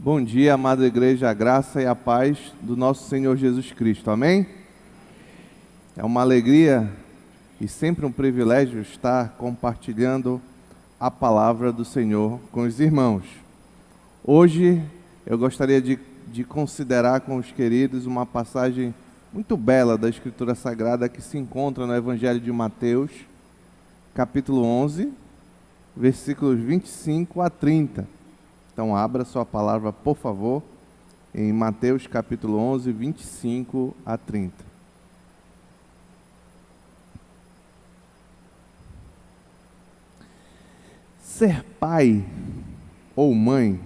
Bom dia, amada igreja, a graça e a paz do nosso Senhor Jesus Cristo, amém? É uma alegria e sempre um privilégio estar compartilhando a palavra do Senhor com os irmãos. Hoje eu gostaria de considerar com os queridos uma passagem muito bela da Escritura Sagrada que se encontra no Evangelho de Mateus, capítulo 11, versículos 25 a 30. Então abra sua palavra, por favor, em Mateus capítulo 11, 25 a 30. Ser pai ou mãe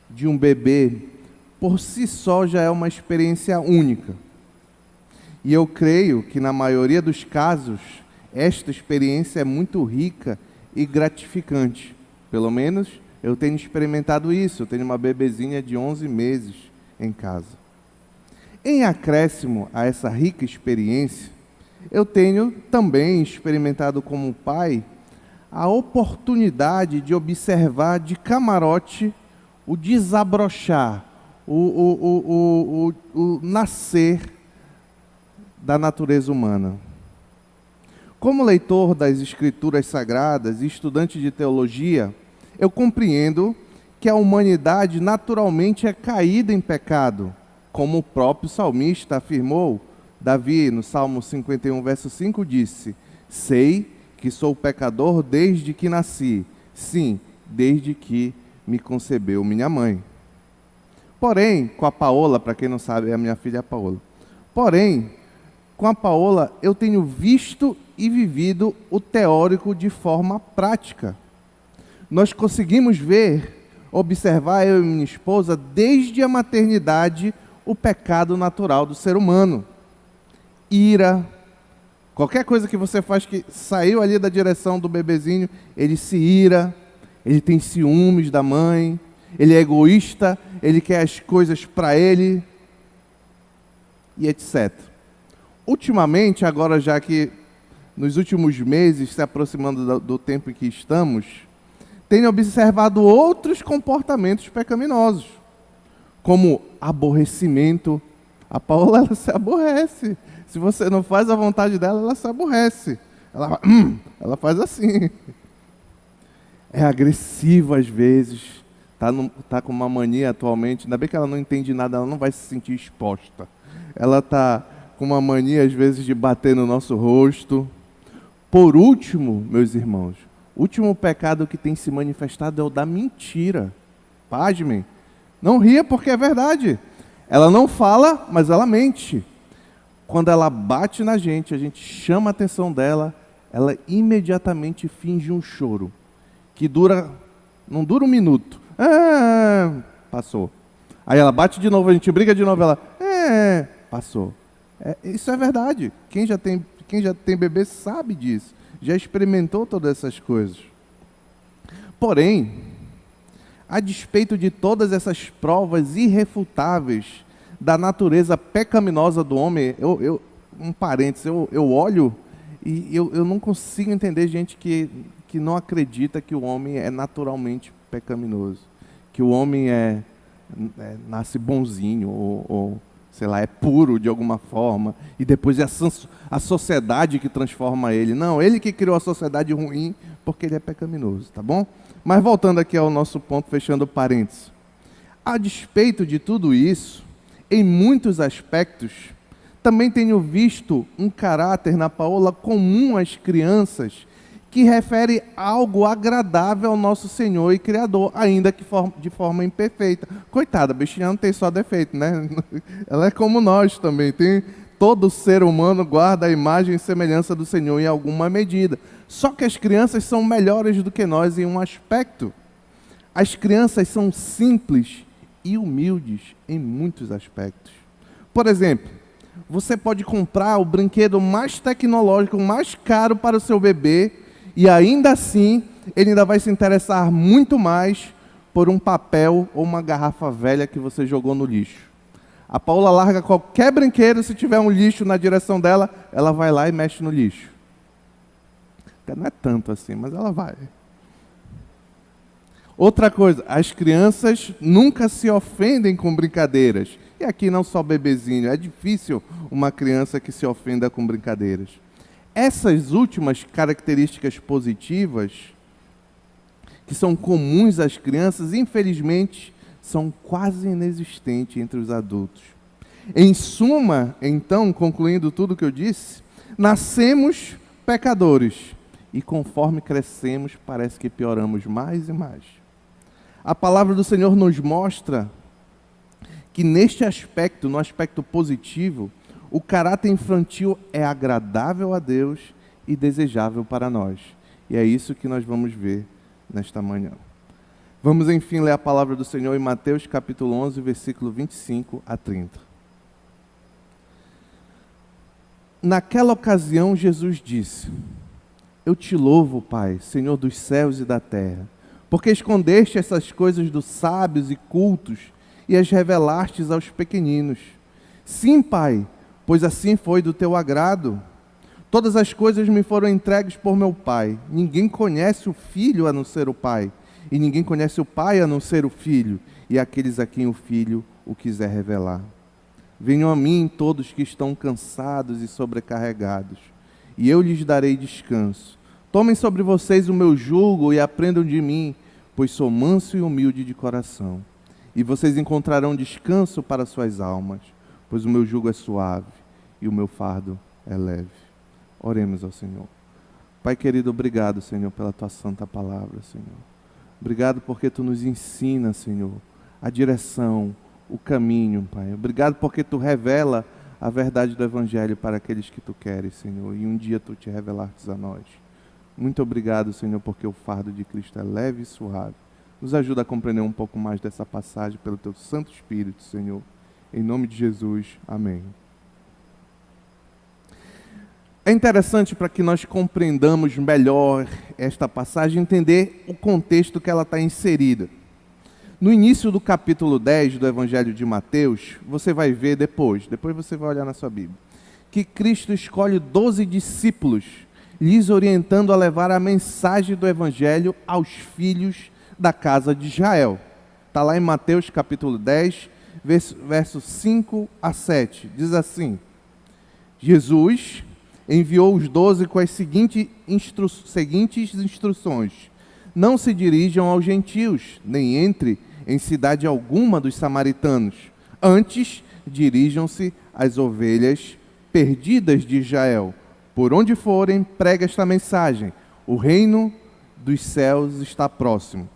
de um bebê, por si só já é uma experiência única. E eu creio que na maioria dos casos, esta experiência é muito rica e gratificante. Pelo menos eu tenho experimentado isso. Eu tenho uma bebezinha de 11 meses em casa. Em acréscimo a essa rica experiência, eu tenho também experimentado como pai a oportunidade de observar de camarote o desabrochar, o nascer da natureza humana. Como leitor das Escrituras Sagradas e estudante de teologia, eu compreendo que a humanidade naturalmente é caída em pecado, como o próprio salmista afirmou. Davi, no Salmo 51, verso 5, disse: sei que sou pecador desde que nasci, sim, desde que me concebeu minha mãe. Porém, com a Paola, para quem não sabe, a minha filha é a Paola. Porém, com a Paola, eu tenho visto e vivido o teórico de forma prática. Nós conseguimos ver, observar, eu e minha esposa, desde a maternidade, o pecado natural do ser humano. Ira, qualquer coisa que você faz que saiu ali da direção do bebezinho, ele se ira, ele tem ciúmes da mãe, ele é egoísta, ele quer as coisas para ele, e etc. Ultimamente, agora já que nos últimos meses, se aproximando do tempo em que estamos, tenho observado outros comportamentos pecaminosos, como aborrecimento. A Paola, ela se aborrece. Se você não faz a vontade dela, ela se aborrece. Ela faz assim. É agressiva às vezes. Tá com uma mania atualmente. Ainda bem que ela não entende nada, ela não vai se sentir exposta. Ela está com uma mania às vezes de bater no nosso rosto. Por último, meus irmãos, o último pecado que tem se manifestado é o da mentira. Pasmem. Não ria porque é verdade. Ela não fala, mas ela mente. Quando ela bate na gente, a gente chama a atenção dela, ela imediatamente finge um choro, que não dura um minuto. Passou. Aí ela bate de novo, a gente briga de novo, ela, passou. Isso é verdade. Quem já tem bebê sabe disso. Já experimentou todas essas coisas. Porém, a despeito de todas essas provas irrefutáveis da natureza pecaminosa do homem, um parênteses, eu olho e eu não consigo entender gente que não acredita que o homem é naturalmente pecaminoso, que o homem nasce bonzinho ou sei lá, é puro de alguma forma, e depois é a sociedade que transforma ele. Não, ele que criou a sociedade ruim, porque ele é pecaminoso, tá bom? Mas voltando aqui ao nosso ponto, fechando parênteses. A despeito de tudo isso, em muitos aspectos, também tenho visto um caráter na Paola comum às crianças, que refere algo agradável ao nosso Senhor e Criador, ainda que de forma imperfeita. Coitada, a bichinha não tem só defeito, né? Ela é como nós também. Todo ser humano guarda a imagem e semelhança do Senhor em alguma medida. Só que as crianças são melhores do que nós em um aspecto. As crianças são simples e humildes em muitos aspectos. Por exemplo, você pode comprar o brinquedo mais tecnológico, mais caro para o seu bebê, e ainda assim, ele ainda vai se interessar muito mais por um papel ou uma garrafa velha que você jogou no lixo. A Paola larga qualquer brinquedo, se tiver um lixo na direção dela, ela vai lá e mexe no lixo. Não é tanto assim, mas ela vai. Outra coisa, as crianças nunca se ofendem com brincadeiras. E aqui não só bebezinho, é difícil uma criança que se ofenda com brincadeiras. Essas últimas características positivas, que são comuns às crianças, infelizmente, são quase inexistentes entre os adultos. Em suma, então, concluindo tudo o que eu disse, nascemos pecadores e conforme crescemos, parece que pioramos mais e mais. A palavra do Senhor nos mostra que neste aspecto, no aspecto positivo, o caráter infantil é agradável a Deus e desejável para nós. E é isso que nós vamos ver nesta manhã. Vamos, enfim, ler a palavra do Senhor em Mateus capítulo 11, versículo 25 a 30. Naquela ocasião, Jesus disse: Eu te louvo, Pai, Senhor dos céus e da terra, porque escondeste essas coisas dos sábios e cultos e as revelastes aos pequeninos. Sim, Pai, pois assim foi do teu agrado. Todas as coisas me foram entregues por meu Pai. Ninguém conhece o Filho a não ser o Pai, e ninguém conhece o Pai a não ser o Filho, e aqueles a quem o Filho o quiser revelar. Venham a mim todos que estão cansados e sobrecarregados, e eu lhes darei descanso. Tomem sobre vocês o meu jugo e aprendam de mim, pois sou manso e humilde de coração. E vocês encontrarão descanso para suas almas, pois o meu jugo é suave e o meu fardo é leve. Oremos ao Senhor. Pai querido, obrigado, Senhor, pela tua santa palavra, Senhor. Obrigado porque tu nos ensina, Senhor, a direção, o caminho, Pai. Obrigado porque tu revela a verdade do Evangelho para aqueles que tu queres, Senhor, e um dia tu te revelastes a nós. Muito obrigado, Senhor, porque o fardo de Cristo é leve e suave. Nos ajuda a compreender um pouco mais dessa passagem pelo teu Santo Espírito, Senhor. Em nome de Jesus, amém. É interessante para que nós compreendamos melhor esta passagem, entender o contexto que ela está inserida. No início do capítulo 10 do Evangelho de Mateus, você vai ver depois você vai olhar na sua Bíblia, que Cristo escolhe 12 discípulos, lhes orientando a levar a mensagem do Evangelho aos filhos da casa de Israel. Está lá em Mateus capítulo 10, versos 5 a 7. Diz assim: Jesus enviou os 12 com as seguintes instruções: não se dirijam aos gentios, nem entre em cidade alguma dos samaritanos. Antes, dirijam-se às ovelhas perdidas de Israel. Por onde forem, prega esta mensagem: o reino dos céus está próximo.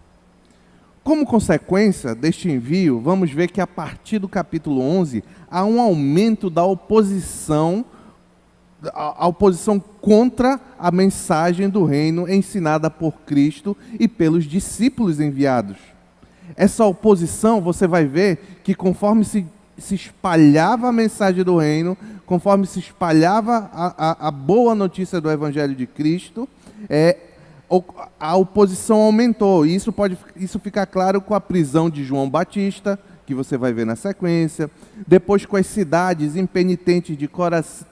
Como consequência deste envio, vamos ver que a partir do capítulo 11, há um aumento da oposição, a oposição contra a mensagem do reino ensinada por Cristo e pelos discípulos enviados. Essa oposição, você vai ver que conforme se espalhava a mensagem do reino, conforme se espalhava a boa notícia do Evangelho de Cristo, a oposição aumentou. E isso fica claro com a prisão de João Batista, que você vai ver na sequência, depois com as cidades impenitentes de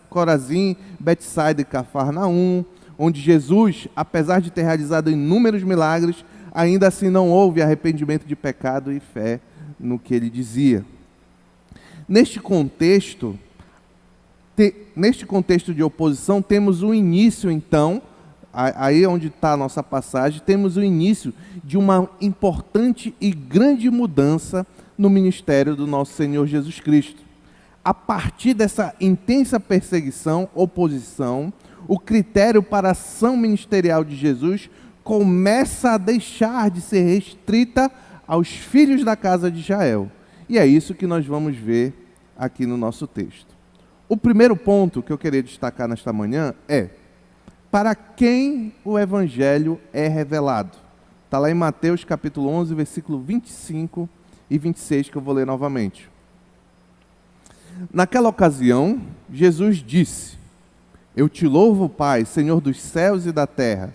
Corazim, Betsaida e Cafarnaum, onde Jesus, apesar de ter realizado inúmeros milagres, ainda assim não houve arrependimento de pecado e fé no que ele dizia. Neste contexto de oposição, temos o início, então, aí onde está a nossa passagem, temos o início de uma importante e grande mudança no ministério do nosso Senhor Jesus Cristo. A partir dessa intensa perseguição, oposição, o critério para a ação ministerial de Jesus começa a deixar de ser restrita aos filhos da casa de Israel. E é isso que nós vamos ver aqui no nosso texto. O primeiro ponto que eu queria destacar nesta manhã é: para quem o Evangelho é revelado? Está lá em Mateus capítulo 11, versículo 25 e 26, que eu vou ler novamente. Naquela ocasião, Jesus disse: Eu te louvo, Pai, Senhor dos céus e da terra,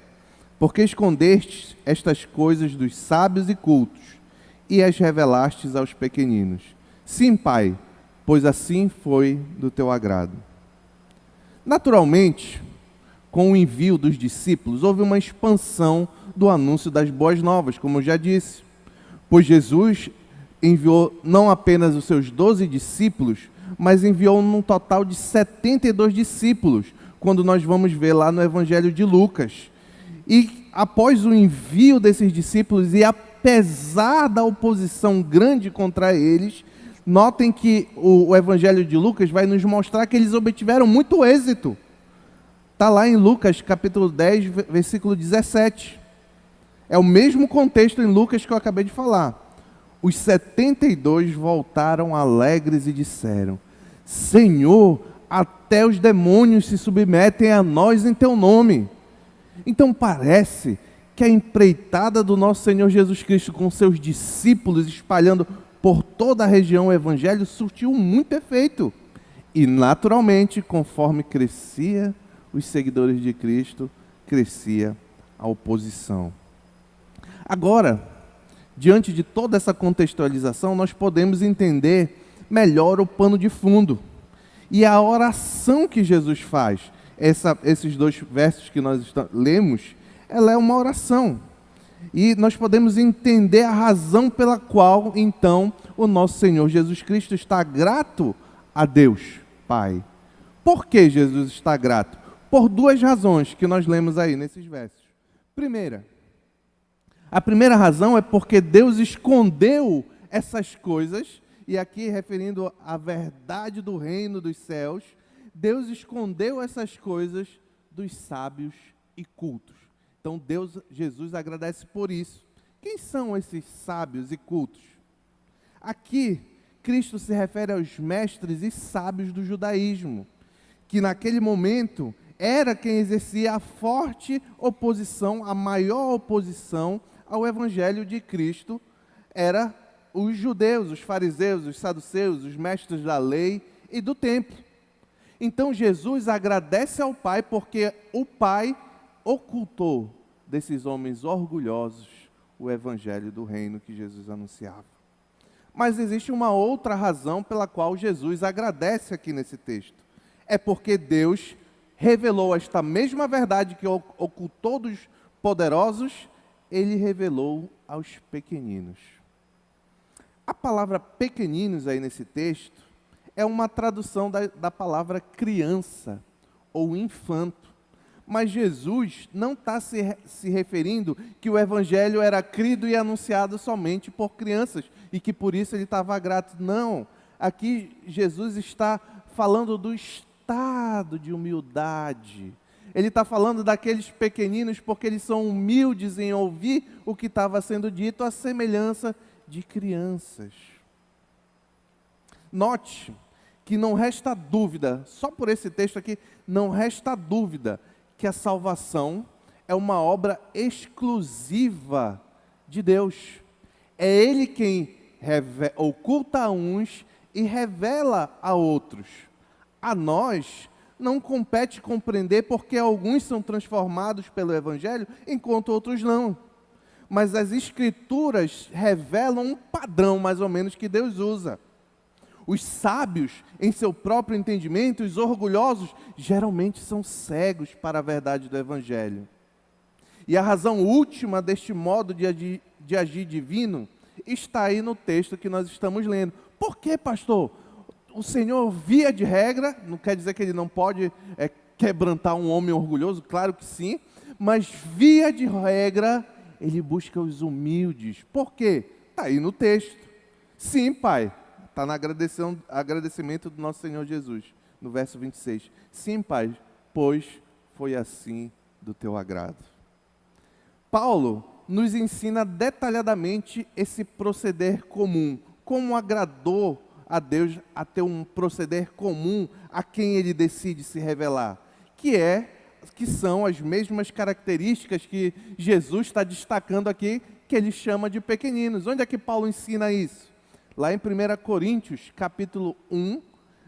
porque escondestes estas coisas dos sábios e cultos e as revelastes aos pequeninos. Sim, Pai, pois assim foi do teu agrado. Naturalmente, com o envio dos discípulos, houve uma expansão do anúncio das boas novas, como eu já disse. Pois Jesus enviou não apenas os seus 12 discípulos, mas enviou um total de 72 discípulos, quando nós vamos ver lá no Evangelho de Lucas. E após o envio desses discípulos, e apesar da oposição grande contra eles, notem que o Evangelho de Lucas vai nos mostrar que eles obtiveram muito êxito. Está lá em Lucas, capítulo 10, versículo 17. É o mesmo contexto em Lucas que eu acabei de falar. Os 72 voltaram alegres e disseram: Senhor, até os demônios se submetem a nós em teu nome. Então parece que a empreitada do nosso Senhor Jesus Cristo com seus discípulos espalhando por toda a região o Evangelho surtiu muito efeito. E naturalmente, conforme crescia os seguidores de Cristo, crescia a oposição. Agora, diante de toda essa contextualização, nós podemos entender melhor o pano de fundo. E a oração que Jesus faz, esses dois versos que nós lemos, ela é uma oração. E nós podemos entender a razão pela qual, então, o nosso Senhor Jesus Cristo está grato a Deus, Pai. Por que Jesus está grato? Por duas razões que nós lemos aí nesses versos. A primeira razão é porque Deus escondeu essas coisas, e aqui referindo à verdade do reino dos céus, Deus escondeu essas coisas dos sábios e cultos. Então Jesus agradece por isso. Quem são esses sábios e cultos? Aqui, Cristo se refere aos mestres e sábios do judaísmo, que naquele momento era quem exercia a forte oposição, a maior oposição ao Evangelho de Cristo, era os judeus, os fariseus, os saduceus, os mestres da lei e do templo. Então Jesus agradece ao Pai porque o Pai ocultou desses homens orgulhosos o Evangelho do reino que Jesus anunciava. Mas existe uma outra razão pela qual Jesus agradece aqui nesse texto. É porque Deus revelou esta mesma verdade que ocultou dos poderosos, Ele revelou aos pequeninos. A palavra pequeninos aí nesse texto é uma tradução da palavra criança ou infanto. Mas Jesus não está se referindo que o Evangelho era crido e anunciado somente por crianças e que por isso ele estava grato. Não, aqui Jesus está falando do estado de humildade. Ele está falando daqueles pequeninos porque eles são humildes em ouvir o que estava sendo dito, à semelhança de crianças. Note que não resta dúvida, só por esse texto aqui, não resta dúvida que a salvação é uma obra exclusiva de Deus. É Ele quem oculta a uns e revela a outros. A nós não compete compreender porque alguns são transformados pelo Evangelho, enquanto outros não. Mas as Escrituras revelam um padrão, mais ou menos, que Deus usa. Os sábios, em seu próprio entendimento, os orgulhosos, geralmente são cegos para a verdade do Evangelho. E a razão última deste modo de agir divino está aí no texto que nós estamos lendo. Por que, pastor? O Senhor, via de regra, não quer dizer que Ele não pode quebrantar um homem orgulhoso, claro que sim, mas via de regra, Ele busca os humildes. Por quê? Está aí no texto. Sim, Pai. Está no agradecimento do nosso Senhor Jesus, no verso 26. Sim, Pai, pois foi assim do teu agrado. Paulo nos ensina detalhadamente esse proceder comum. Como agradou a Deus a ter um proceder comum a quem Ele decide se revelar. Que são as mesmas características que Jesus está destacando aqui, que Ele chama de pequeninos. Onde é que Paulo ensina isso? Lá em 1 Coríntios, capítulo 1,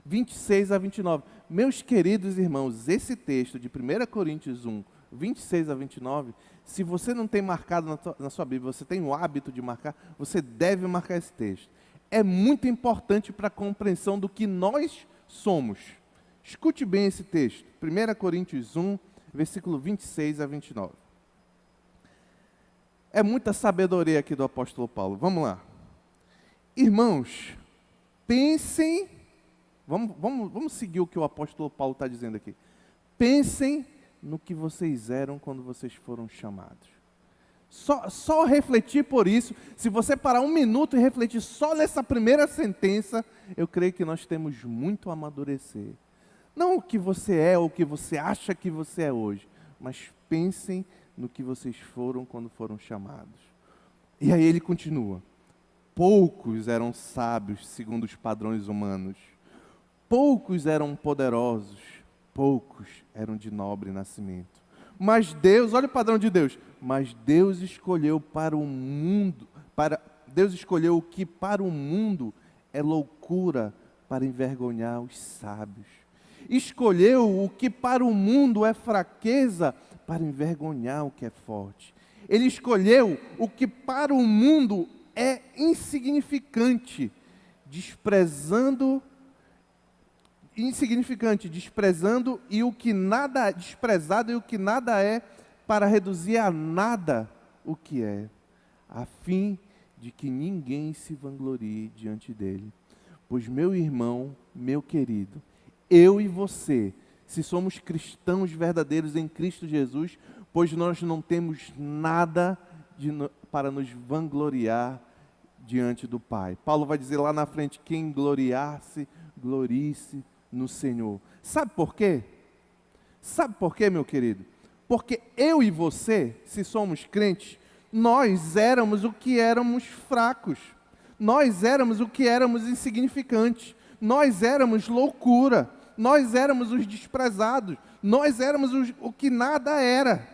26 a 29. Meus queridos irmãos, esse texto de 1 Coríntios 1, 26 a 29, se você não tem marcado na sua Bíblia, você tem o hábito de marcar, você deve marcar esse texto. É muito importante para a compreensão do que nós somos. Escute bem esse texto. 1 Coríntios 1, versículo 26 a 29. É muita sabedoria aqui do apóstolo Paulo. Vamos lá. Irmãos, pensem, vamos seguir o que o apóstolo Paulo está dizendo aqui. Pensem no que vocês eram quando vocês foram chamados. Só refletir por isso, se você parar um minuto e refletir só nessa primeira sentença, eu creio que nós temos muito a amadurecer. Não o que você é ou o que você acha que você é hoje, mas pensem no que vocês foram quando foram chamados. E aí ele continua. Poucos eram sábios segundo os padrões humanos. Poucos eram poderosos. Poucos eram de nobre nascimento. Mas Deus, olha o padrão de Deus. Mas Deus escolheu para o mundo, Deus escolheu o que para o mundo é loucura para envergonhar os sábios. Escolheu o que para o mundo é fraqueza para envergonhar o que é forte. Ele escolheu o que para o mundo é insignificante, desprezando e o que nada desprezado e o que nada é, para reduzir a nada o que é, a fim de que ninguém se vanglorie diante dele. Pois, meu irmão, meu querido, eu e você, se somos cristãos verdadeiros em Cristo Jesus, pois nós não temos nada para nos vangloriar diante do Pai. Paulo vai dizer lá na frente, quem gloriar-se, glorie-se no Senhor. Sabe por quê? Sabe por quê, meu querido? Porque eu e você, se somos crentes, nós éramos o que éramos fracos. Nós éramos o que éramos insignificantes. Nós éramos loucura. Nós éramos os desprezados. Nós éramos o que nada era.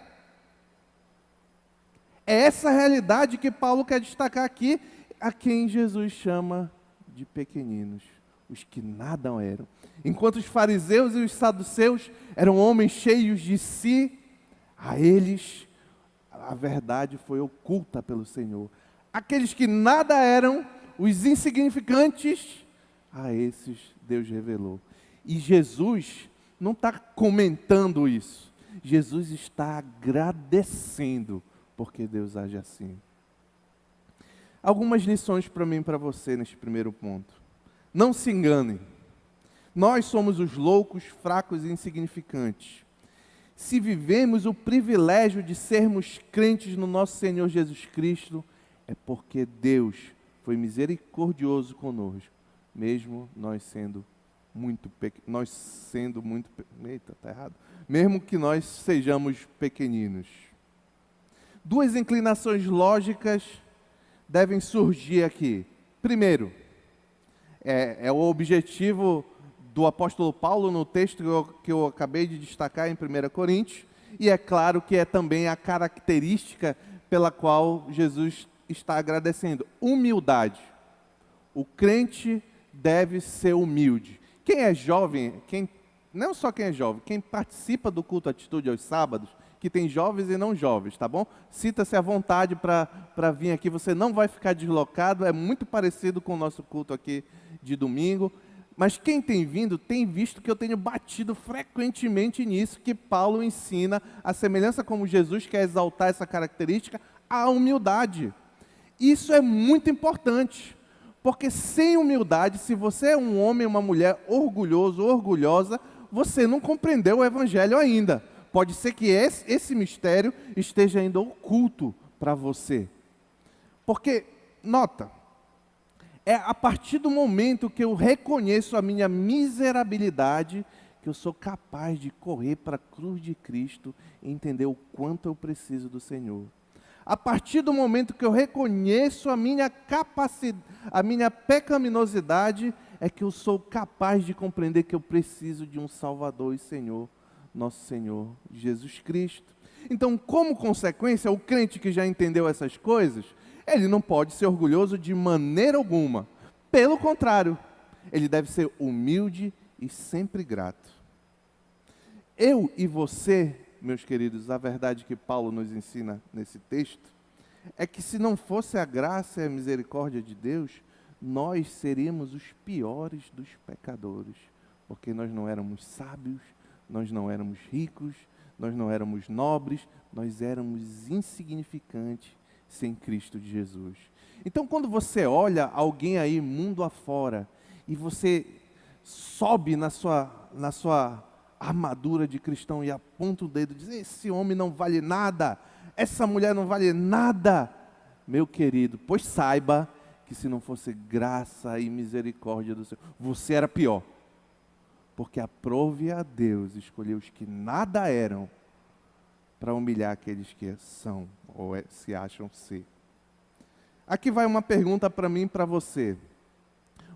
É essa realidade que Paulo quer destacar aqui, a quem Jesus chama de pequeninos, os que nada eram. Enquanto os fariseus e os saduceus eram homens cheios de si, a eles a verdade foi oculta pelo Senhor. Aqueles que nada eram, os insignificantes, a esses Deus revelou. E Jesus não está comentando isso. Jesus está agradecendo porque Deus age assim. Algumas lições para mim e para você neste primeiro ponto. Não se enganem. Nós somos os loucos, fracos e insignificantes. Se vivemos o privilégio de sermos crentes no nosso Senhor Jesus Cristo, é porque Deus foi misericordioso conosco, mesmo nós sendo muito mesmo que nós sejamos pequeninos. Duas inclinações lógicas devem surgir aqui. Primeiro, é o objetivo do apóstolo Paulo no texto que eu acabei de destacar em 1 Coríntios, e é claro que é também a característica pela qual Jesus está agradecendo. Humildade. O crente deve ser humilde. Quem é jovem, não só quem é jovem, quem participa do culto Atitude aos sábados, que tem jovens e não jovens, tá bom? Sinta-se à vontade para vir aqui, você não vai ficar deslocado, é muito parecido com o nosso culto aqui de domingo. Mas quem tem vindo, tem visto que eu tenho batido frequentemente nisso, que Paulo ensina, a semelhança como Jesus quer exaltar essa característica, a humildade. Isso é muito importante, porque sem humildade, se você é um homem ou uma mulher orgulhoso ou orgulhosa, você não compreendeu o Evangelho ainda. Pode ser que esse mistério esteja ainda oculto para você. Porque, nota, é a partir do momento que eu reconheço a minha miserabilidade que eu sou capaz de correr para a cruz de Cristo e entender o quanto eu preciso do Senhor. A partir do momento que eu reconheço a minha pecaminosidade, é que eu sou capaz de compreender que eu preciso de um Salvador e Senhor, nosso Senhor Jesus Cristo. Então, como consequência, o crente que já entendeu essas coisas, ele não pode ser orgulhoso de maneira alguma. Pelo contrário, ele deve ser humilde e sempre grato. Eu e você, meus queridos, a verdade que Paulo nos ensina nesse texto, é que se não fosse a graça e a misericórdia de Deus, nós seríamos os piores dos pecadores, porque nós não éramos sábios, nós não éramos ricos, nós não éramos nobres, nós éramos insignificantes sem Cristo de Jesus. Então, quando você olha alguém aí mundo afora e você sobe na sua armadura de cristão e aponta o dedo e diz: esse homem não vale nada, essa mulher não vale nada, meu querido, pois saiba que se não fosse graça e misericórdia do Senhor, você era pior. Porque aprove a Deus escolher os que nada eram para humilhar aqueles que são ou se acham ser. Aqui vai uma pergunta para mim e para você.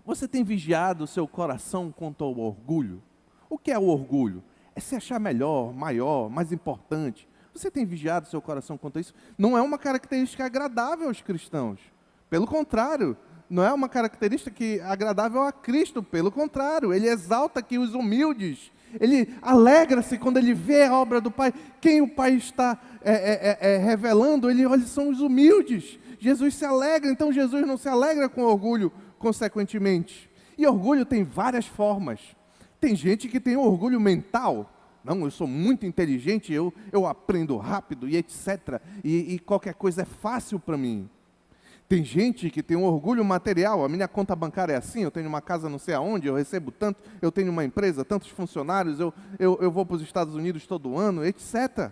Você tem vigiado o seu coração quanto ao orgulho? O que é o orgulho? É se achar melhor, maior, mais importante. Você tem vigiado o seu coração quanto a isso? Não é uma característica agradável aos cristãos. Pelo contrário, não é uma característica agradável a Cristo. Pelo contrário, Ele exalta aqui os humildes. Ele alegra-se quando Ele vê a obra do Pai. Quem o Pai está revelando, Ele olha, são os humildes. Jesus se alegra, então Jesus não se alegra com orgulho, consequentemente. E orgulho tem várias formas. Tem gente que tem orgulho mental. Não, eu sou muito inteligente, eu aprendo rápido e etc. E qualquer coisa é fácil para mim. Tem gente que tem um orgulho material. A minha conta bancária é assim, eu tenho uma casa não sei aonde, eu recebo tanto, eu tenho uma empresa, tantos funcionários, eu vou para os Estados Unidos todo ano, etc.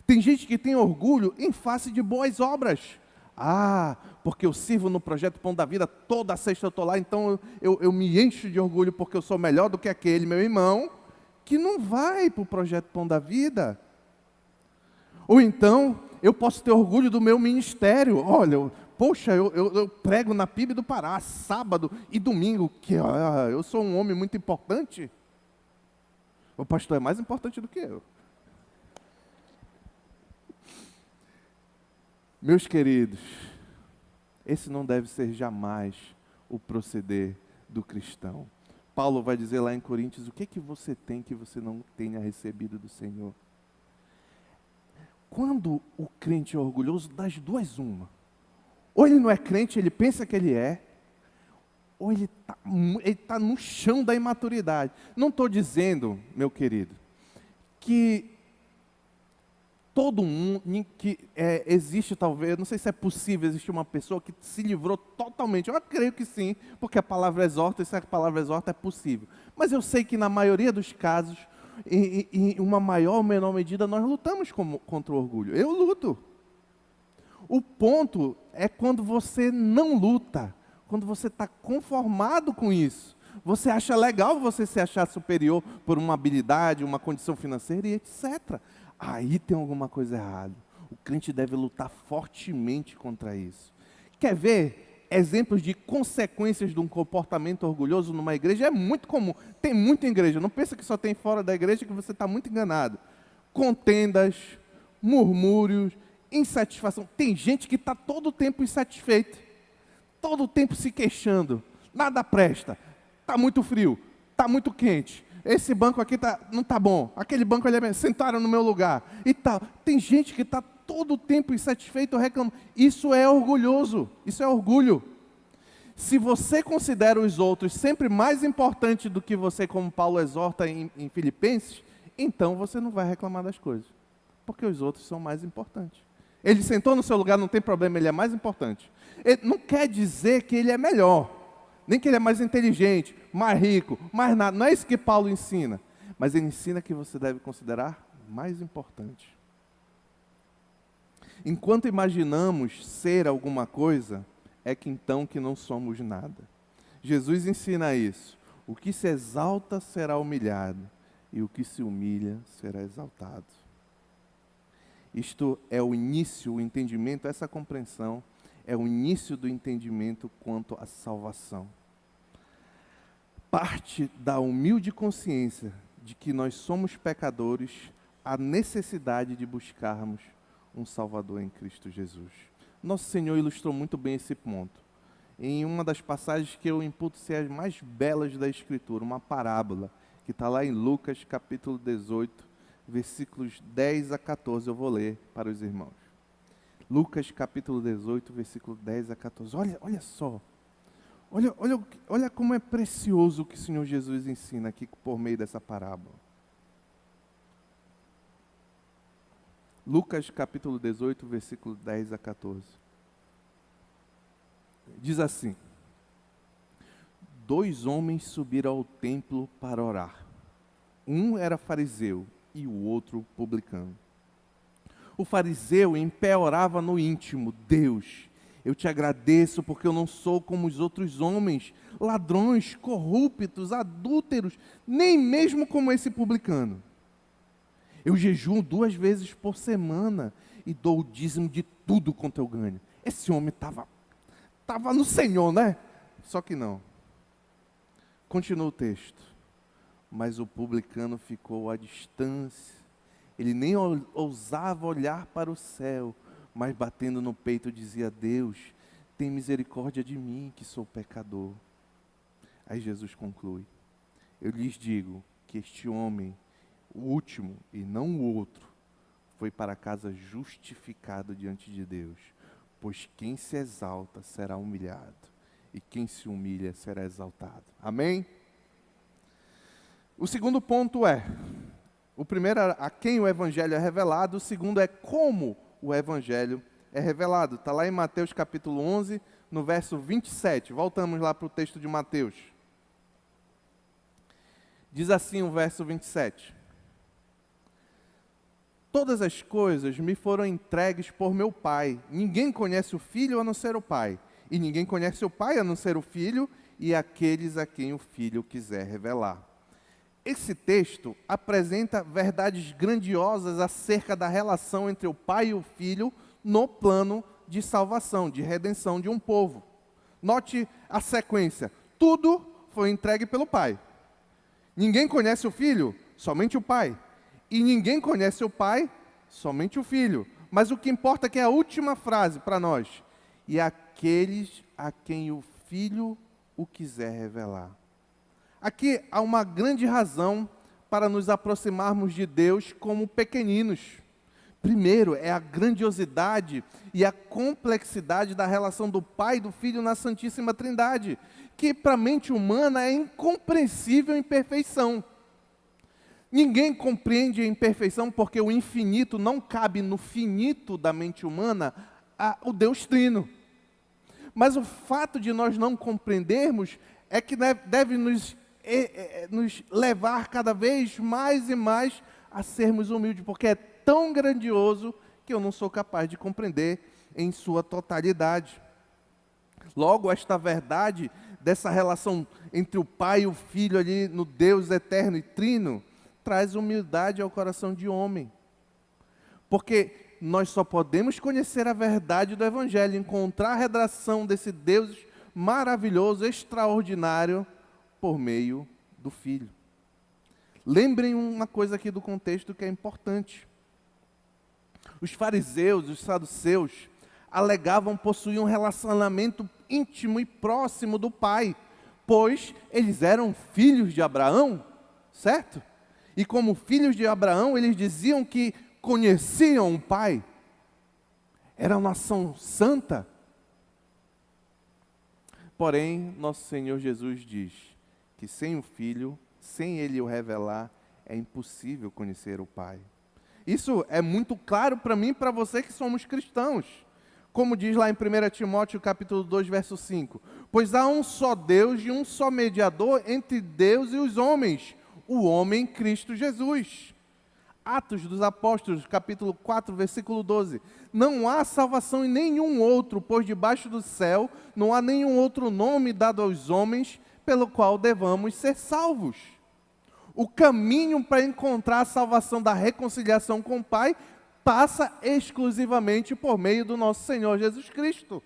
Tem gente que tem orgulho em face de boas obras. Ah, porque eu sirvo no Projeto Pão da Vida, toda sexta eu estou lá, então eu me encho de orgulho porque eu sou melhor do que aquele meu irmão que não vai para o Projeto Pão da Vida. Ou então, eu posso ter orgulho do meu ministério. Olha, poxa, eu prego na PIB do Pará, sábado e domingo, que eu sou um homem muito importante. O pastor é mais importante do que eu. Meus queridos, esse não deve ser jamais o proceder do cristão. Paulo vai dizer lá em Coríntios, o que você tem que você não tenha recebido do Senhor? Quando o crente é orgulhoso, das duas uma. Ou ele não é crente, ele pensa que ele é, ou ele está no chão da imaturidade. Não estou dizendo, meu querido, que todo mundo, existe talvez, não sei se é possível, existe uma pessoa que se livrou totalmente. Eu creio que sim, porque a palavra exorta, e se a palavra exorta é possível. Mas eu sei que na maioria dos casos, em uma maior ou menor medida, nós lutamos contra o orgulho. Eu luto. O ponto é quando você não luta, quando você está conformado com isso. Você acha legal você se achar superior por uma habilidade, uma condição financeira e etc. Aí tem alguma coisa errada. O crente deve lutar fortemente contra isso. Quer ver exemplos de consequências de um comportamento orgulhoso numa igreja? É muito comum. Tem muita igreja. Não pensa que só tem fora da igreja, que você está muito enganado. Contendas, murmúrios, insatisfação. Tem gente que está todo o tempo insatisfeita. Todo o tempo se queixando. Nada presta. Está muito frio. Está muito quente. Esse banco aqui não está bom. Aquele banco ali, sentaram no meu lugar. E tal. Tem gente que está todo o tempo insatisfeito, reclamando. Isso é orgulhoso. Isso é orgulho. Se você considera os outros sempre mais importantes do que você, como Paulo exorta em Filipenses, então você não vai reclamar das coisas. Porque os outros são mais importantes. Ele sentou no seu lugar, não tem problema, ele é mais importante. Ele não quer dizer que ele é melhor. Nem que ele é mais inteligente, mais rico, mais nada. Não é isso que Paulo ensina. Mas ele ensina que você deve considerar mais importante. Enquanto imaginamos ser alguma coisa, é que então que não somos nada. Jesus ensina isso. O que se exalta será humilhado, e o que se humilha será exaltado. Isto é o início, o entendimento, essa compreensão é o início do entendimento quanto à salvação. Parte da humilde consciência de que nós somos pecadores, a necessidade de buscarmos um Salvador em Cristo Jesus. Nosso Senhor ilustrou muito bem esse ponto. Em uma das passagens que eu imputo ser as mais belas da Escritura, uma parábola, que está lá em Lucas capítulo 18, versículos 10 a 14, eu vou ler para os irmãos. Lucas capítulo 18, versículo 10 a 14. Olha só. Olha como é precioso o que o Senhor Jesus ensina aqui por meio dessa parábola. Lucas capítulo 18, versículo 10 a 14. Diz assim: 2 homens subiram ao templo para orar. Um era fariseu e o outro publicano. O fariseu em pé orava no íntimo: Deus, eu te agradeço porque eu não sou como os outros homens, ladrões, corruptos, adúlteros, nem mesmo como esse publicano. Eu jejuo 2 vezes por semana e dou o dízimo de tudo quanto eu ganho. Esse homem estava no Senhor, né? Só que não. Continua o texto. Mas o publicano ficou à distância. Ele nem ousava olhar para o céu, mas batendo no peito dizia: Deus, tem misericórdia de mim, que sou pecador. Aí Jesus conclui: eu lhes digo que este homem, o último e não o outro, foi para casa justificado diante de Deus, pois quem se exalta será humilhado, e quem se humilha será exaltado. Amém? O segundo ponto é, o primeiro é a quem o Evangelho é revelado, o segundo é como o Evangelho é revelado. Está lá em Mateus capítulo 11, no verso 27. Voltamos lá para o texto de Mateus. Diz assim o verso 27. Todas as coisas me foram entregues por meu Pai. Ninguém conhece o Filho a não ser o Pai. E ninguém conhece o Pai a não ser o Filho e aqueles a quem o Filho quiser revelar. Esse texto apresenta verdades grandiosas acerca da relação entre o Pai e o Filho no plano de salvação, de redenção de um povo. Note a sequência. Tudo foi entregue pelo Pai. Ninguém conhece o Filho, somente o Pai. E ninguém conhece o Pai, somente o Filho. Mas o que importa é que é a última frase para nós. E aqueles a quem o Filho o quiser revelar. Aqui há uma grande razão para nos aproximarmos de Deus como pequeninos. Primeiro, é a grandiosidade e a complexidade da relação do Pai e do Filho na Santíssima Trindade, que para a mente humana é incompreensível em perfeição. Ninguém compreende a imperfeição porque o infinito não cabe no finito da mente humana, o Deus Trino. Mas o fato de nós não compreendermos é que deve nos levar cada vez mais e mais a sermos humildes, porque é tão grandioso que eu não sou capaz de compreender em sua totalidade. Logo, esta verdade dessa relação entre o Pai e o Filho ali no Deus eterno e trino, traz humildade ao coração de homem. Porque nós só podemos conhecer a verdade do Evangelho, encontrar a redação desse Deus maravilhoso, extraordinário, por meio do Filho. Lembrem uma coisa aqui do contexto que é importante. Os fariseus, os saduceus, alegavam possuir um relacionamento íntimo e próximo do Pai, pois eles eram filhos de Abraão, certo? E como filhos de Abraão, eles diziam que conheciam o Pai. Era uma nação santa. Porém, nosso Senhor Jesus diz que sem o Filho, sem Ele o revelar, é impossível conhecer o Pai. Isso é muito claro para mim e para você que somos cristãos. Como diz lá em 1 Timóteo capítulo 2, verso 5. Pois há um só Deus e um só mediador entre Deus e os homens, o homem Cristo Jesus. Atos dos Apóstolos, capítulo 4, versículo 12. Não há salvação em nenhum outro, pois debaixo do céu não há nenhum outro nome dado aos homens pelo qual devamos ser salvos. O caminho para encontrar a salvação da reconciliação com o Pai passa exclusivamente por meio do nosso Senhor Jesus Cristo.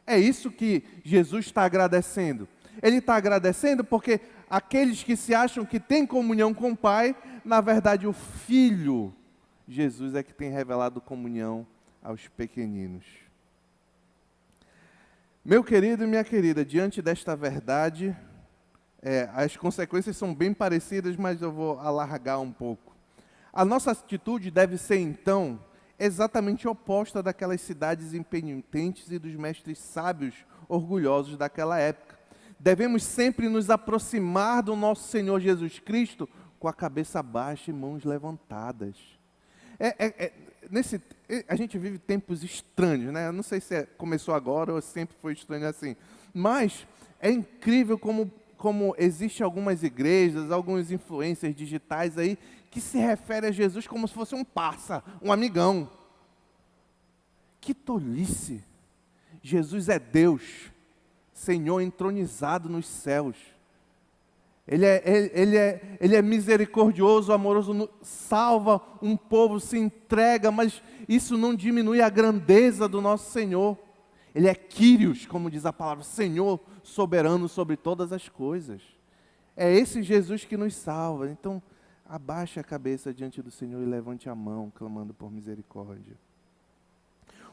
É isso que Jesus está agradecendo. Ele está agradecendo porque aqueles que se acham que têm comunhão com o Pai, na verdade o Filho, Jesus, é que tem revelado comunhão aos pequeninos. Meu querido e minha querida, diante desta verdade, as consequências são bem parecidas, mas eu vou alargar um pouco. A nossa atitude deve ser, então, exatamente oposta daquelas cidades impenitentes e dos mestres sábios orgulhosos daquela época. Devemos sempre nos aproximar do nosso Senhor Jesus Cristo com a cabeça baixa e mãos levantadas. a gente vive tempos estranhos, né? Eu não sei se começou agora ou sempre foi estranho assim. Mas é incrível como existem algumas igrejas, alguns influencers digitais aí, que se referem a Jesus como se fosse um parça, um amigão. Que tolice! Jesus é Deus, Senhor entronizado nos céus. Ele é misericordioso, amoroso, salva um povo, se entrega, mas isso não diminui a grandeza do nosso Senhor. Ele é Kyrios, como diz a palavra, Senhor soberano sobre todas as coisas. É esse Jesus que nos salva. Então, abaixe a cabeça diante do Senhor e levante a mão, clamando por misericórdia.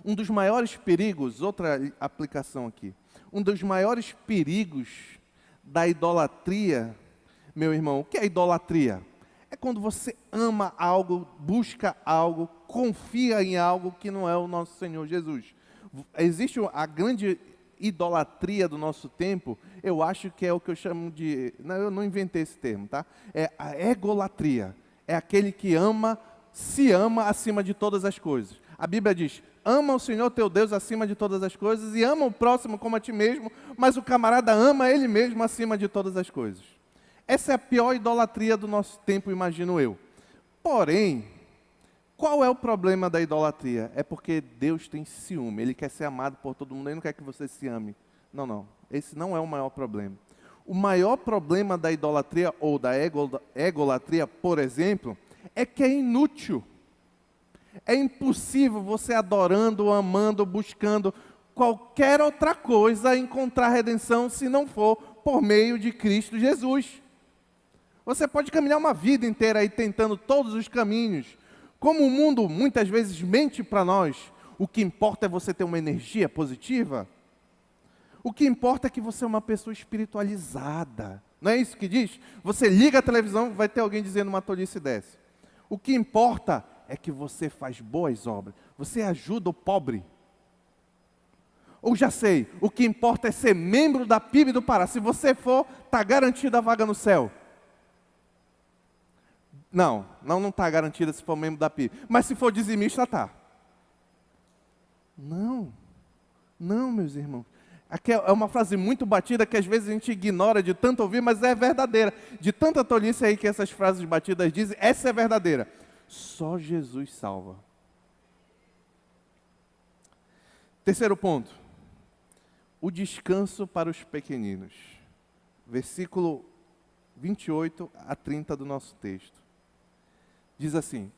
Um dos maiores perigos, outra aplicação aqui, um dos maiores perigos da idolatria, meu irmão, o que é idolatria? É quando você ama algo, busca algo, confia em algo que não é o nosso Senhor Jesus. Existe a grande idolatria do nosso tempo, eu acho que é o que eu chamo de... Não, eu não inventei esse termo, tá? É a egolatria. É aquele que se ama acima de todas as coisas. A Bíblia diz, ama o Senhor teu Deus acima de todas as coisas e ama o próximo como a ti mesmo, mas o camarada ama ele mesmo acima de todas as coisas. Essa é a pior idolatria do nosso tempo, imagino eu. Porém, qual é o problema da idolatria? É porque Deus tem ciúme, Ele quer ser amado por todo mundo, Ele não quer que você se ame. Não, esse não é o maior problema. O maior problema da idolatria ou da egolatria, por exemplo, é que é inútil. É impossível você adorando, amando, buscando qualquer outra coisa encontrar redenção se não for por meio de Cristo Jesus. Você pode caminhar uma vida inteira aí tentando todos os caminhos. Como o mundo muitas vezes mente para nós, o que importa é você ter uma energia positiva. O que importa é que você é uma pessoa espiritualizada. Não é isso que diz? Você liga a televisão, vai ter alguém dizendo uma tolice dessa. O que importa é que você faz boas obras. Você ajuda o pobre. Ou já sei, o que importa é ser membro da PIB do Pará. Se você for, está garantida a vaga no céu. Não está garantida se for membro da PIB. Mas se for dizimista, está. Não, meus irmãos. Aqui é uma frase muito batida que às vezes a gente ignora de tanto ouvir, mas é verdadeira. De tanta tolice aí que essas frases batidas dizem, essa é verdadeira. Só Jesus salva. Terceiro ponto. O descanso para os pequeninos. Versículo 28 a 30 do nosso texto. Diz assim,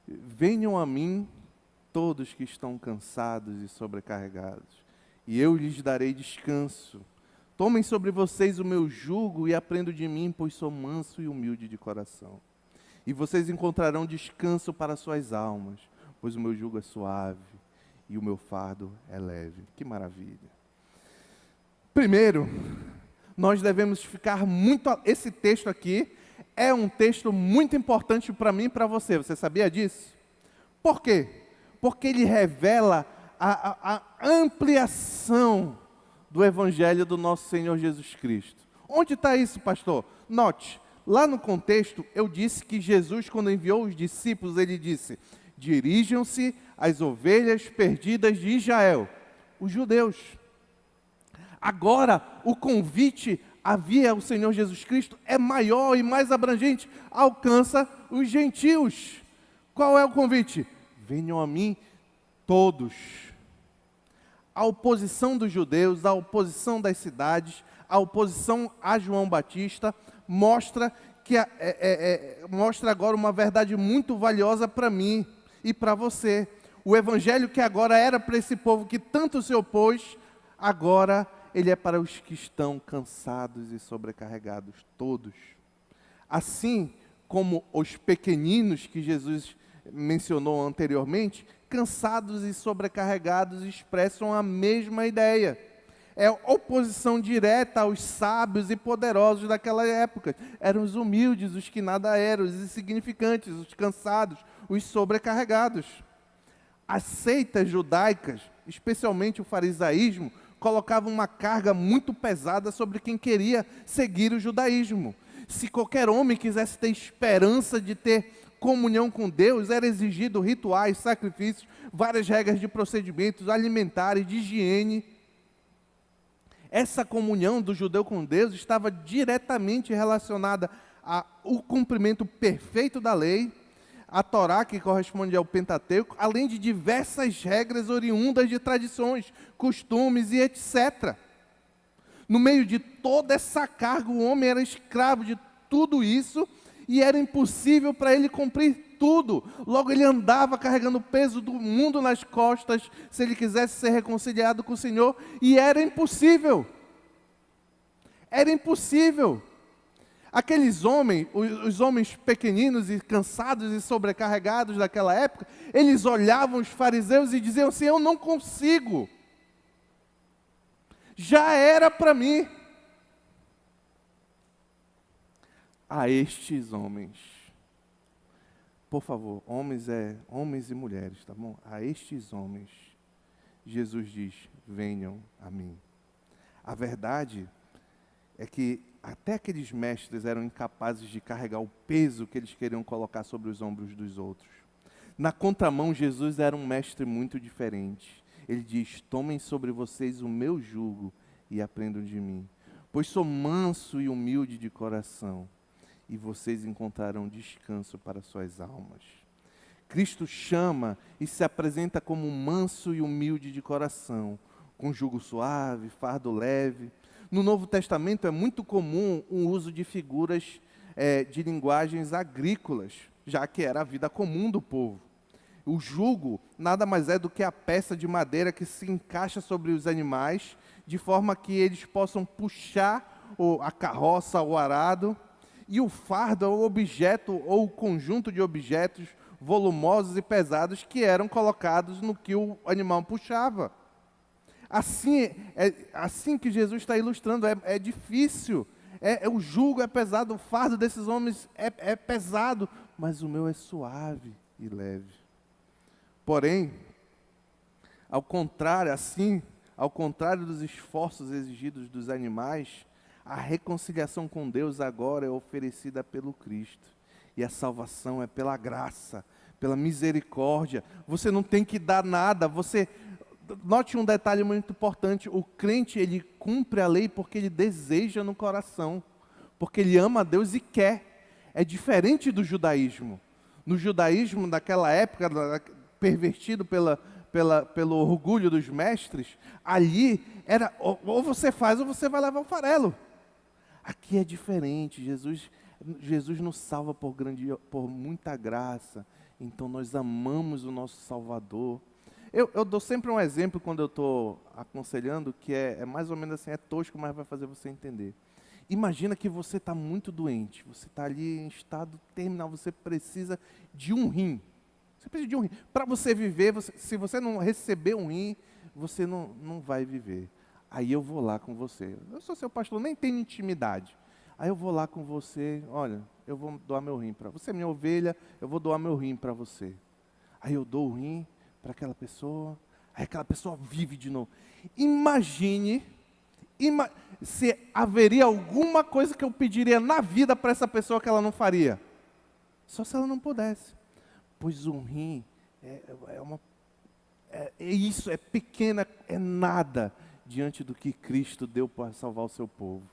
venham a mim todos que estão cansados e sobrecarregados, e eu lhes darei descanso. Tomem sobre vocês o meu jugo e aprendam de mim, pois sou manso e humilde de coração. E vocês encontrarão descanso para suas almas, pois o meu jugo é suave e o meu fardo é leve. Que maravilha. Primeiro, nós devemos ficar muito... Esse texto aqui é um texto muito importante para mim e para você. Você sabia disso? Por quê? Porque ele revela a ampliação do Evangelho do nosso Senhor Jesus Cristo. Onde está isso, pastor? Note, lá no contexto, eu disse que Jesus, quando enviou os discípulos, ele disse, dirijam-se às ovelhas perdidas de Israel, os judeus. Agora, o convite havia o Senhor Jesus Cristo é maior e mais abrangente, alcança os gentios. Qual é o convite? Venham a mim todos. A oposição dos judeus, a oposição das cidades, a oposição a João Batista, mostra agora uma verdade muito valiosa para mim e para você. O evangelho que agora era para esse povo que tanto se opôs, agora ele é para os que estão cansados e sobrecarregados, todos. Assim como os pequeninos que Jesus mencionou anteriormente, cansados e sobrecarregados expressam a mesma ideia. É oposição direta aos sábios e poderosos daquela época. Eram os humildes, os que nada eram, os insignificantes, os cansados, os sobrecarregados. As seitas judaicas, especialmente o farisaísmo, colocavam uma carga muito pesada sobre quem queria seguir o judaísmo. Se qualquer homem quisesse ter esperança de ter comunhão com Deus, era exigido rituais, sacrifícios, várias regras de procedimentos alimentares, de higiene. Essa comunhão do judeu com Deus estava diretamente relacionada ao cumprimento perfeito da lei, a Torá, que corresponde ao Pentateuco, além de diversas regras oriundas de tradições, costumes e etc. No meio de toda essa carga, o homem era escravo de tudo isso e era impossível para ele cumprir tudo. Logo, ele andava carregando o peso do mundo nas costas, se ele quisesse ser reconciliado com o Senhor, e era impossível. Era impossível. Aqueles homens, os homens pequeninos e cansados e sobrecarregados daquela época, eles olhavam os fariseus e diziam assim: eu não consigo. Já era para mim. A estes homens, por favor, homens e mulheres, tá bom? A estes homens, Jesus diz: venham a mim. A verdade é que até aqueles mestres eram incapazes de carregar o peso que eles queriam colocar sobre os ombros dos outros. Na contramão, Jesus era um mestre muito diferente. Ele diz: tomem sobre vocês o meu jugo e aprendam de mim, pois sou manso e humilde de coração, e vocês encontrarão descanso para suas almas. Cristo chama e se apresenta como manso e humilde de coração, com jugo suave, fardo leve. No Novo Testamento é muito comum o uso de figuras de linguagens agrícolas, já que era a vida comum do povo. O jugo nada mais é do que a peça de madeira que se encaixa sobre os animais, de forma que eles possam puxar a carroça, o arado. E o fardo é o objeto ou o conjunto de objetos volumosos e pesados que eram colocados no que o animal puxava. Assim que Jesus está ilustrando, é difícil, o jugo é pesado, o fardo desses homens é pesado, mas o meu é suave e leve. Porém, ao contrário dos esforços exigidos dos animais, a reconciliação com Deus agora é oferecida pelo Cristo, e a salvação é pela graça, pela misericórdia. Você não tem que dar nada. Note um detalhe muito importante: o crente, ele cumpre a lei porque ele deseja no coração, porque ele ama a Deus e quer. É diferente do judaísmo. No judaísmo, naquela época, pervertido pelo orgulho dos mestres, ali era ou você faz ou você vai levar o farelo. Aqui é diferente. Jesus nos salva por muita graça, então nós amamos o nosso Salvador. Eu dou sempre um exemplo quando eu estou aconselhando, que é mais ou menos assim, é tosco, mas vai fazer você entender. Imagina que você está muito doente, você está ali em estado terminal, você precisa de um rim. Você precisa de um rim. Para você viver, se você não receber um rim, você não vai viver. Aí eu vou lá com você. Eu sou seu pastor, nem tenho intimidade. Aí eu vou lá com você: olha, eu vou doar meu rim para você. Você é minha ovelha, eu vou doar meu rim para você. Aí eu dou o rim para aquela pessoa, aí aquela pessoa vive de novo. Imagine se haveria alguma coisa que eu pediria na vida para essa pessoa que ela não faria. Só se ela não pudesse. Pois um rim isso, é pequena, é nada diante do que Cristo deu para salvar o seu povo.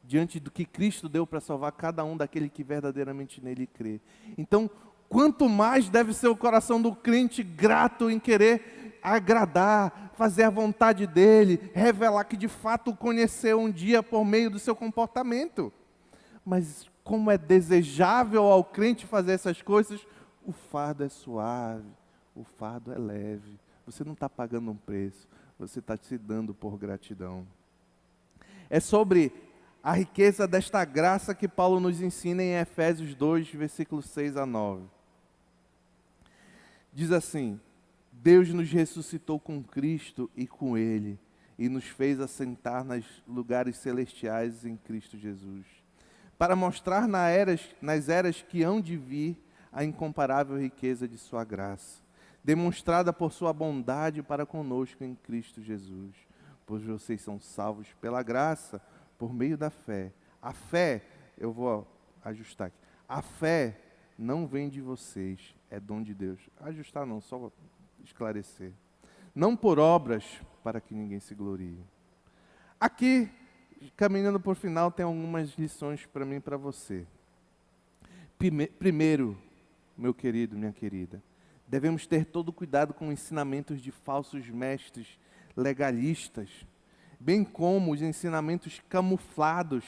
Diante do que Cristo deu para salvar cada um daquele que verdadeiramente nele crê. Então, quanto mais deve ser o coração do crente grato em querer agradar, fazer a vontade dele, revelar que de fato o conheceu um dia por meio do seu comportamento. Mas como é desejável ao crente fazer essas coisas, o fardo é suave, o fardo é leve. Você não está pagando um preço, você está se dando por gratidão. É sobre a riqueza desta graça que Paulo nos ensina em Efésios 2, versículos 6 a 9. Diz assim: Deus nos ressuscitou com Cristo e com Ele, e nos fez assentar nos lugares celestiais em Cristo Jesus, para mostrar nas eras que hão de vir a incomparável riqueza de sua graça, demonstrada por sua bondade para conosco em Cristo Jesus. Pois vocês são salvos pela graça, por meio da fé. A fé, eu vou ajustar aqui, a fé não vem de vocês, é dom de Deus. Ajustar não, só esclarecer. Não por obras, para que ninguém se glorie. Aqui, caminhando por final, tem algumas lições para mim e para você. Primeiro, meu querido, minha querida, devemos ter todo cuidado com ensinamentos de falsos mestres legalistas, bem como os ensinamentos camuflados,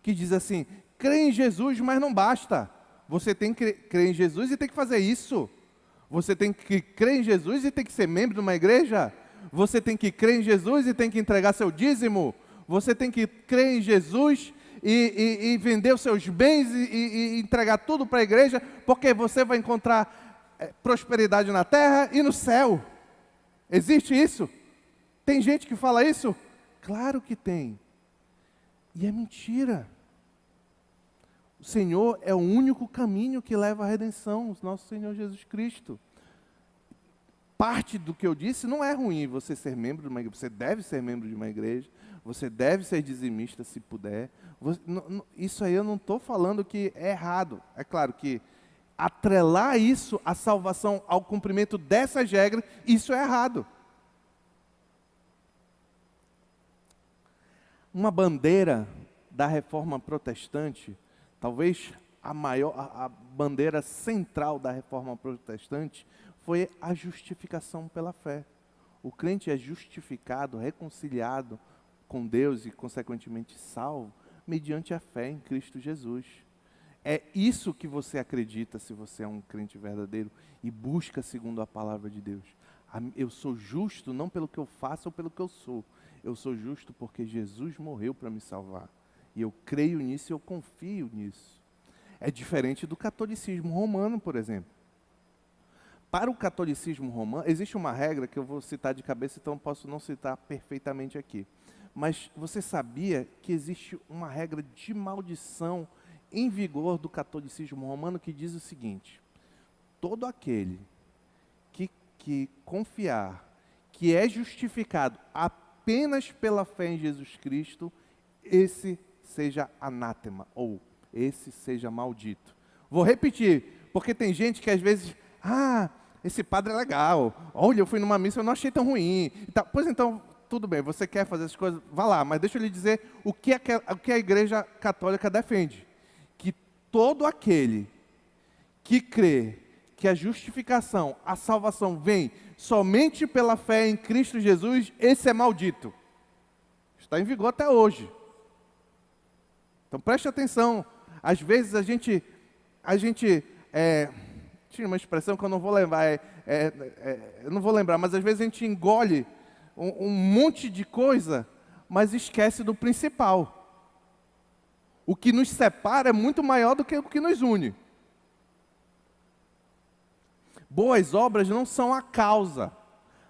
que diz assim, crê em Jesus, mas não basta. Você tem que crer em Jesus e tem que fazer isso. Você tem que crer em Jesus e tem que ser membro de uma igreja. Você tem que crer em Jesus e tem que entregar seu dízimo. Você tem que crer em Jesus e vender os seus bens e entregar tudo para a igreja, porque você vai encontrar prosperidade na terra e no céu. Existe isso? Tem gente que fala isso? Claro que tem. E é mentira. O Senhor é o único caminho que leva à redenção, o nosso Senhor Jesus Cristo. Parte do que eu disse não é ruim você ser membro de uma igreja, você deve ser membro de uma igreja, você deve ser dizimista se puder. Isso aí eu não estou falando que é errado. É claro que atrelar isso, a salvação, ao cumprimento dessas regras, isso é errado. Uma bandeira da reforma protestante, talvez a bandeira central da reforma protestante, foi a justificação pela fé. O crente é justificado, reconciliado com Deus e, consequentemente, salvo, mediante a fé em Cristo Jesus. É isso que você acredita se você é um crente verdadeiro e busca segundo a palavra de Deus. Eu sou justo não pelo que eu faço ou pelo que eu sou. Eu sou justo porque Jesus morreu para me salvar. E eu creio nisso e eu confio nisso. É diferente do catolicismo romano, por exemplo. Para o catolicismo romano, existe uma regra que eu vou citar de cabeça, então posso não citar perfeitamente aqui. Mas você sabia que existe uma regra de maldição em vigor do catolicismo romano que diz o seguinte: todo aquele que confiar que é justificado apenas pela fé em Jesus Cristo, esse seja anátema, ou esse seja maldito. Vou repetir, porque tem gente que às vezes, esse padre é legal, olha, eu fui numa missa, eu não achei tão ruim. Pois então, tudo bem, você quer fazer essas coisas, vá lá, mas deixa eu lhe dizer o que a Igreja Católica defende. Que todo aquele que crê que a justificação, a salvação vem somente pela fé em Cristo Jesus, esse é maldito. Está em vigor até hoje. Então preste atenção. Às vezes a gente tinha uma expressão que eu não vou lembrar, eu não vou lembrar, mas às vezes a gente engole um monte de coisa, mas esquece do principal. O que nos separa é muito maior do que o que nos une. Boas obras não são a causa,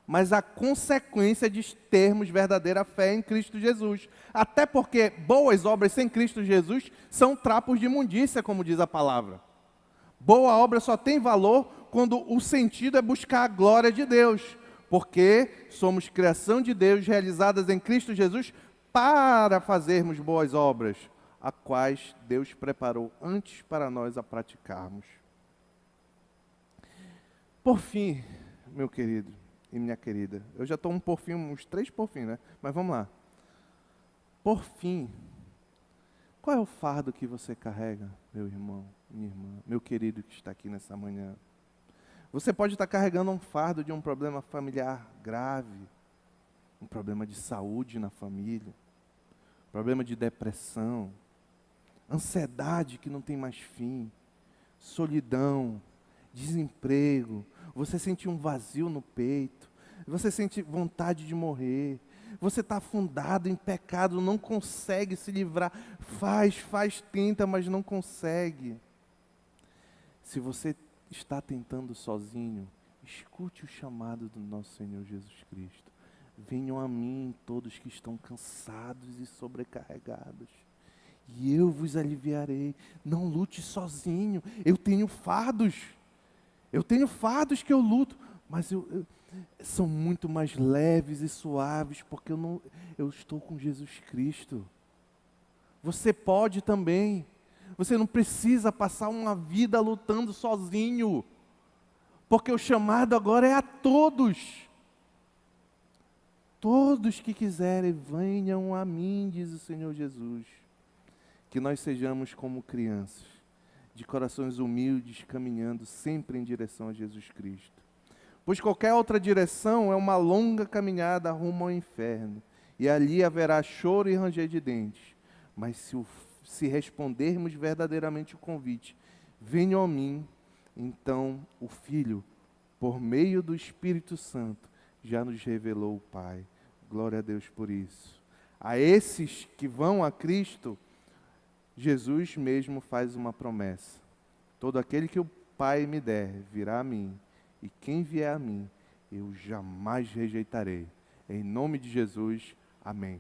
mas a consequência de termos verdadeira fé em Cristo Jesus. Até porque boas obras sem Cristo Jesus são trapos de imundícia, como diz a palavra. Boa obra só tem valor quando o sentido é buscar a glória de Deus, porque somos criação de Deus realizadas em Cristo Jesus para fazermos boas obras, a quais Deus preparou antes para nós a praticarmos. Por fim, meu querido e minha querida, eu já estou uns 3 por fim, né? Mas vamos lá. Por fim, qual é o fardo que você carrega, meu irmão, minha irmã, meu querido que está aqui nessa manhã? Você pode estar carregando um fardo de um problema familiar grave, um problema de saúde na família, problema de depressão, ansiedade que não tem mais fim, solidão, desemprego, você sente um vazio no peito, você sente vontade de morrer, você está afundado em pecado, não consegue se livrar, tenta, mas não consegue. Se você está tentando sozinho, escute o chamado do nosso Senhor Jesus Cristo. Venham a mim todos que estão cansados e sobrecarregados, e eu vos aliviarei. Não lute sozinho, eu tenho fardos que eu luto, mas são muito mais leves e suaves, porque eu estou com Jesus Cristo. Você pode também. Você não precisa passar uma vida lutando sozinho, porque o chamado agora é a todos. Todos que quiserem, venham a mim, diz o Senhor Jesus. Que nós sejamos como crianças, de corações humildes, caminhando sempre em direção a Jesus Cristo. Pois qualquer outra direção é uma longa caminhada rumo ao inferno, e ali haverá choro e ranger de dentes. Mas se respondermos verdadeiramente o convite, venham a mim, então o Filho, por meio do Espírito Santo, já nos revelou o Pai. Glória a Deus por isso. A esses que vão a Cristo, Jesus mesmo faz uma promessa: todo aquele que o Pai me der virá a mim, e quem vier a mim, eu jamais rejeitarei. Em nome de Jesus, amém.